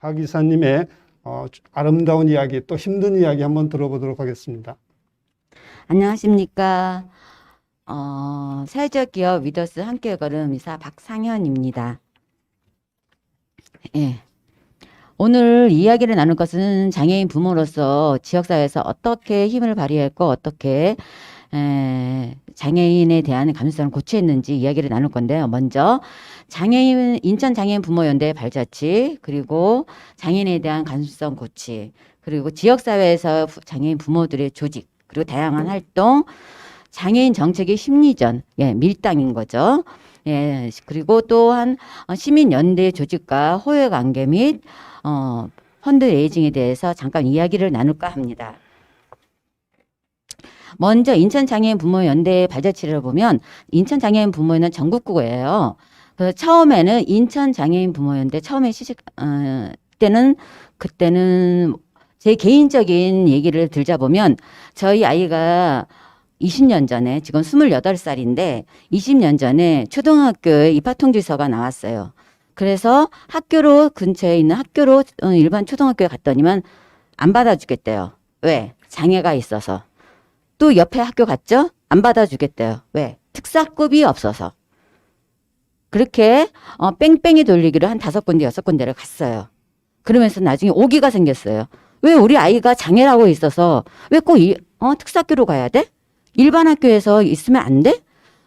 박 이사님의 아름다운 이야기, 또 힘든 이야기 한번 들어보도록 하겠습니다. 안녕하십니까. 사회적 기업 위더스 함께 걸음 이사 박상현입니다. 예. 오늘 이야기를 나눌 것은 장애인 부모로서 지역사회에서 어떻게 힘을 발휘했고 어떻게 장애인에 대한 감수성을 고취했는지 이야기를 나눌 건데요. 먼저 인천 장애인 부모연대 발자취, 그리고 장애인에 대한 감수성 고취, 그리고 지역사회에서 장애인 부모들의 조직, 그리고 다양한 활동, 장애인 정책의 심리전, 밀당인 거죠. 그리고 또한 시민연대 조직과 호혜관계 및 펀드레이징에 대해서 잠깐 이야기를 나눌까 합니다. 먼저 인천장애인 부모연대 발자취를 보면 인천장애인 부모연대는 전국구예요. 그래서 처음에는 인천장애인 부모연대 처음에 그때는 제 개인적인 얘기를 들자보면 저희 아이가 20년 전에, 지금 28살인데 20년 전에 초등학교에 입학통지서가 나왔어요. 그래서 학교로 근처에 있는 학교로 일반 초등학교에 갔더니만 안 받아주겠대요. 왜? 장애가 있어서. 또 옆에 학교 갔죠? 안 받아주겠대요. 왜? 특사급이 없어서. 그렇게 뺑뺑이 돌리기를 한 5군데 6군데를 갔어요. 그러면서 나중에 오기가 생겼어요. 왜 우리 아이가 장애라고 있어서 왜 꼭 특사학교로 가야 돼? 일반 학교에서 있으면 안 돼?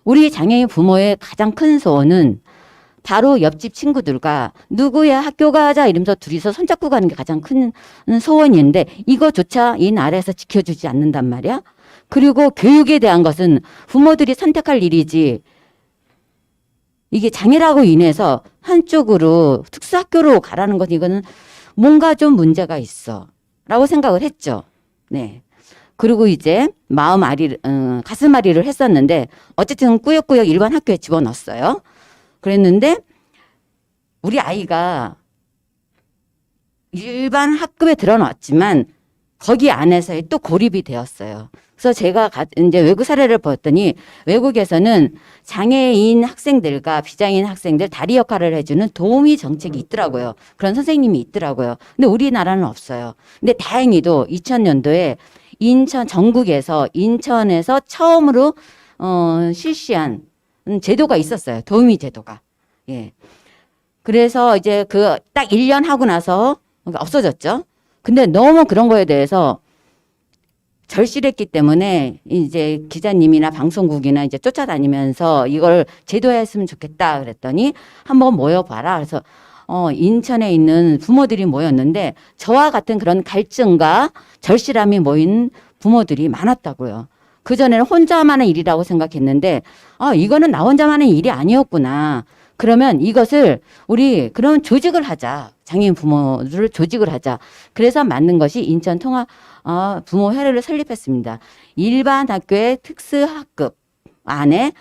우리 장애인 부모의 가장 큰 소원은 바로 옆집 친구들과 누구야 학교 가자 이러면서 둘이서 손잡고 가는 게 가장 큰 소원인데 이거조차 이 나라에서 지켜주지 않는단 말이야. 그리고 교육에 대한 것은 부모들이 선택할 일이지, 이게 장애라고 인해서 한쪽으로 특수학교로 가라는 것, 이거는 뭔가 좀 문제가 있어 라고 생각을 했죠. 네. 그리고 이제 가슴앓이를 했었는데 어쨌든 꾸역꾸역 일반 학교에 집어넣었어요. 그랬는데 우리 아이가 일반 학급에 들어놨지만 거기 안에서의 또 고립이 되었어요. 그래서 제가 이제 외국 사례를 보았더니 외국에서는 장애인 학생들과 비장애인 학생들 다리 역할을 해주는 도우미 정책이 있더라고요. 그런 선생님이 있더라고요. 근데 우리나라는 없어요. 근데 다행히도 2000년도에 전국에서 인천에서 처음으로 실시한 제도가 있었어요. 도우미 제도가. 예. 그래서 이제 딱 1년 하고 나서 없어졌죠. 근데 너무 그런 거에 대해서 절실했기 때문에 이제 기자님이나 방송국이나 이제 쫓아다니면서 이걸 제도화했으면 좋겠다 그랬더니 한번 모여봐라. 그래서 인천에 있는 부모들이 모였는데 저와 같은 그런 갈증과 절실함이 모인 부모들이 많았다고요. 그전에는 혼자만의 일이라고 생각했는데 이거는 나 혼자만의 일이 아니었구나. 그러면 이것을 우리 그런 조직을 하자. 장애인 부모를 조직을 하자. 그래서 만든 것이 인천 통합 부모회를 설립했습니다. 일반 학교의 특수학급 안에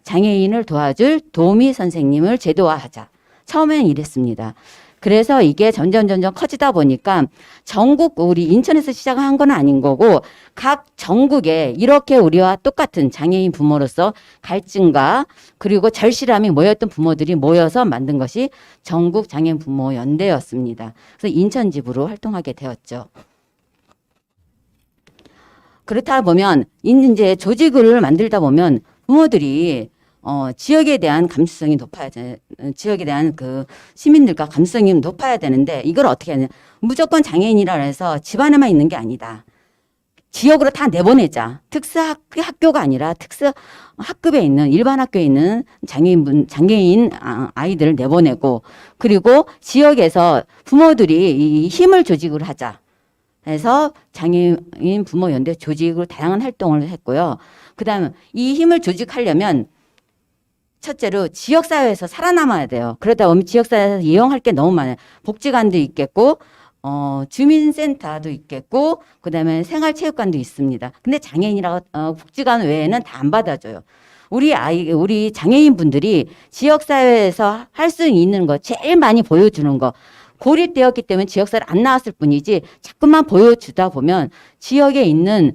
장애인을 도와줄 도우미 선생님을 제도화하자. 처음에는 이랬습니다. 그래서 이게 점점 커지다 보니까 전국, 우리 인천에서 시작한 건 아닌 거고 각 전국에 이렇게 우리와 똑같은 장애인 부모로서 갈증과 그리고 절실함이 모였던 부모들이 모여서 만든 것이 전국 장애인 부모 연대였습니다. 그래서 인천 지부로 활동하게 되었죠. 그렇다 보면 이제 조직을 만들다 보면 부모들이 지역에 대한 감수성이 높아야 돼. 지역에 대한 그 시민들과 감수성이 높아야 되는데 이걸 어떻게 하냐. 무조건 장애인이라 해서 집안에만 있는 게 아니다. 지역으로 다 내보내자. 특수학교가 아니라 특수학급에 있는 일반 학교에 있는 장애인 아이들을 내보내고 그리고 지역에서 부모들이 이 힘을 조직을 하자. 해서 장애인 부모연대 조직으로 다양한 활동을 했고요. 그다음 이 힘을 조직하려면 첫째로 지역사회에서 살아남아야 돼요. 그러다 보면 지역사회에서 이용할 게 너무 많아요. 복지관도 있겠고, 주민센터도 있겠고, 그 다음에 생활체육관도 있습니다. 근데 장애인이라고, 복지관 외에는 다 안 받아줘요. 우리 장애인 분들이 지역사회에서 할 수 있는 거, 제일 많이 보여주는 거, 고립되었기 때문에 지역사회를 안 나왔을 뿐이지 자꾸만 보여주다 보면 지역에 있는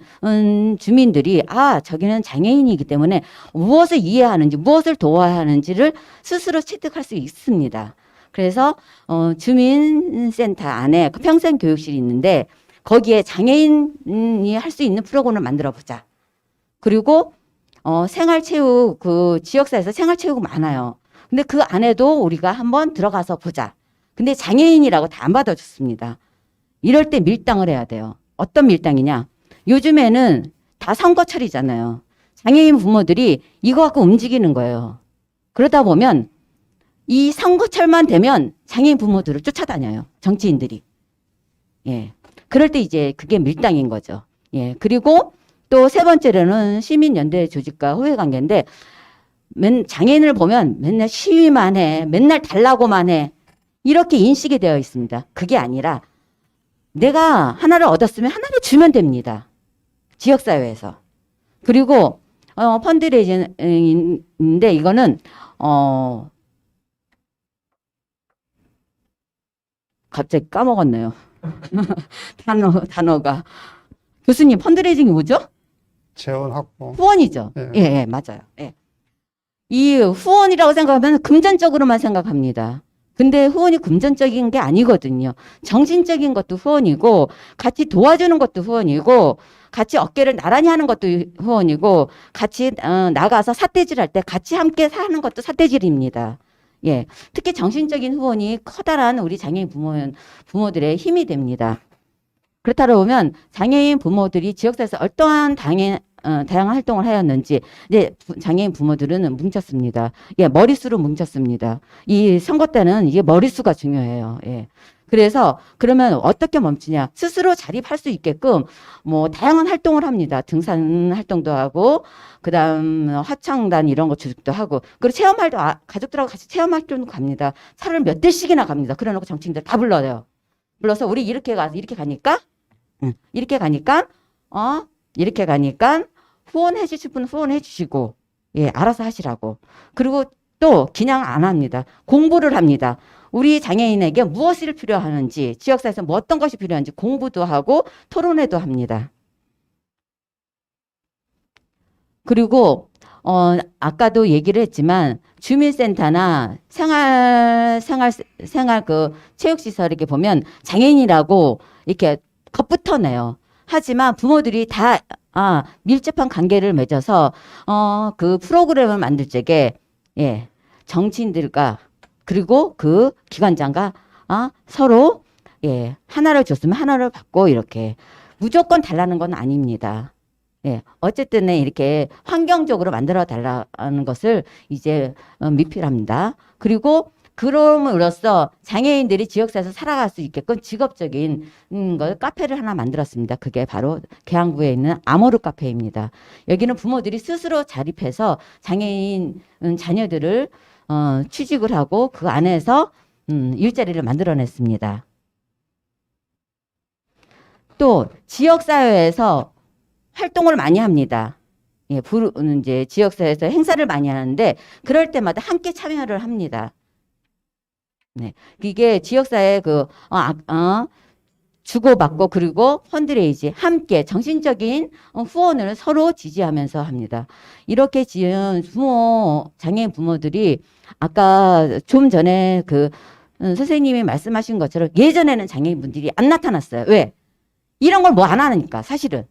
주민들이 저기는 장애인이기 때문에 무엇을 이해하는지 무엇을 도와야 하는지를 스스로 체득할 수 있습니다. 그래서 주민센터 안에 그 평생교육실이 있는데 거기에 장애인이 할 수 있는 프로그램을 만들어 보자. 그리고 생활체육 그 지역사회에서 생활체육이 많아요. 근데 그 안에도 우리가 한번 들어가서 보자. 근데 장애인이라고 다 안 받아줬습니다. 이럴 때 밀당을 해야 돼요. 어떤 밀당이냐? 요즘에는 다 선거철이잖아요. 장애인 부모들이 이거 갖고 움직이는 거예요. 그러다 보면 이 선거철만 되면 장애인 부모들을 쫓아다녀요. 정치인들이. 예. 그럴 때 이제 그게 밀당인 거죠. 예. 그리고 또 세 번째로는 시민연대 조직과 호혜관계인데 장애인을 보면 맨날 시위만 해. 맨날 달라고만 해. 이렇게 인식이 되어 있습니다. 그게 아니라 내가 하나를 얻었으면 하나를 주면 됩니다. 지역사회에서. 그리고 펀드레이징인데 이거는 갑자기 까먹었네요. 단어가. 교수님, 펀드레이징이 뭐죠? 재원 확보. 후원이죠. 예. 예, 맞아요. 예. 이 후원이라고 생각하면 금전적으로만 생각합니다. 근데 후원이 금전적인 게 아니거든요. 정신적인 것도 후원이고, 같이 도와주는 것도 후원이고, 같이 어깨를 나란히 하는 것도 후원이고, 같이 나가서 삿대질할 때 같이 함께 사는 것도 삿대질입니다. 예, 특히 정신적인 후원이 커다란 우리 장애인 부모들의 힘이 됩니다. 그렇다 보면 장애인 부모들이 지역사회에서 어떠한 다양한 활동을 하였는지 이제 장애인 부모들은 뭉쳤습니다. 예, 머릿수로 뭉쳤습니다. 이 선거 때는 이게 머릿수가 중요해요. 예. 그래서 그러면 어떻게 멈추냐? 스스로 자립할 수 있게끔 뭐 다양한 활동을 합니다. 등산 활동도 하고 그다음 화창단 이런 거 조직도 하고 그리고 체험 활동 가족들하고 같이 체험 활동도 갑니다. 차를 몇 대씩이나 갑니다. 그래놓고 정치인들 다 불러요. 불러서 우리 이렇게 가니까 이렇게 가니까 이렇게 가니까 후원해 주실 분 후원해 주시고 예, 알아서 하시라고. 그리고 또 그냥 안 합니다. 공부를 합니다. 우리 장애인에게 무엇이 필요하는지 지역사회에서 뭐 어떤 것이 필요한지 공부도 하고 토론회도 합니다. 그리고 아까도 얘기를 했지만 주민센터나 생활 그 체육시설 이렇게 보면 장애인이라고 이렇게 겉붙어내요. 하지만 부모들이 다 밀접한 관계를 맺어서 그 프로그램을 만들 적에 예, 정치인들과 그리고 그 기관장과 서로 예, 하나를 줬으면 하나를 받고 이렇게 무조건 달라는 건 아닙니다. 예, 어쨌든 이렇게 환경적으로 만들어 달라는 것을 이제 미필합니다. 그리고 그럼으로써 장애인들이 지역사회에서 살아갈 수 있게끔 직업적인 걸 카페를 하나 만들었습니다. 그게 바로 계양구에 있는 아모르 카페입니다. 여기는 부모들이 스스로 자립해서 장애인 자녀들을 취직을 하고 그 안에서 일자리를 만들어냈습니다. 또 지역사회에서 활동을 많이 합니다. 예, 이제 지역사회에서 행사를 많이 하는데 그럴 때마다 함께 참여를 합니다. 네, 이게 지역사회 주고받고 그리고 펀드레이즈 함께 정신적인 후원을 서로 지지하면서 합니다. 이렇게 지은 장애인 부모들이 아까 좀 전에 선생님이 말씀하신 것처럼 예전에는 장애인분들이 안 나타났어요. 왜? 이런 걸 뭐 안 하니까 사실은.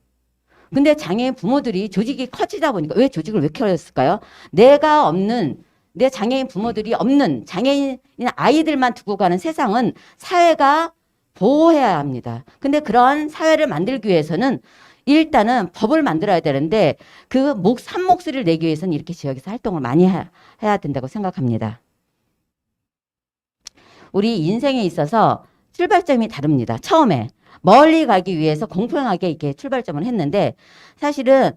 근데 장애인 부모들이 조직이 커지다 보니까 왜 조직을 왜 키웠을까요? 내가 없는 내 장애인 부모들이 없는 장애인 아이들만 두고 가는 세상은 사회가 보호해야 합니다. 근데 그런 사회를 만들기 위해서는 일단은 법을 만들어야 되는데 한 목소리를 내기 위해서는 이렇게 지역에서 활동을 많이 해야 된다고 생각합니다. 우리 인생에 있어서 출발점이 다릅니다. 처음에 멀리 가기 위해서 공평하게 이렇게 출발점을 했는데 사실은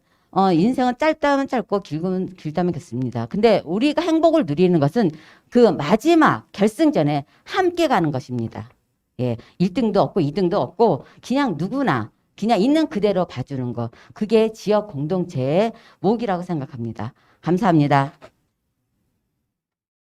인생은 짧다면 짧고 길다면 길습니다. 근데 우리가 행복을 누리는 것은 그 마지막 결승전에 함께 가는 것입니다. 예, 1등도 없고 2등도 없고 그냥 누구나 그냥 있는 그대로 봐주는 거. 그게 지역 공동체의 목이라고 생각합니다. 감사합니다.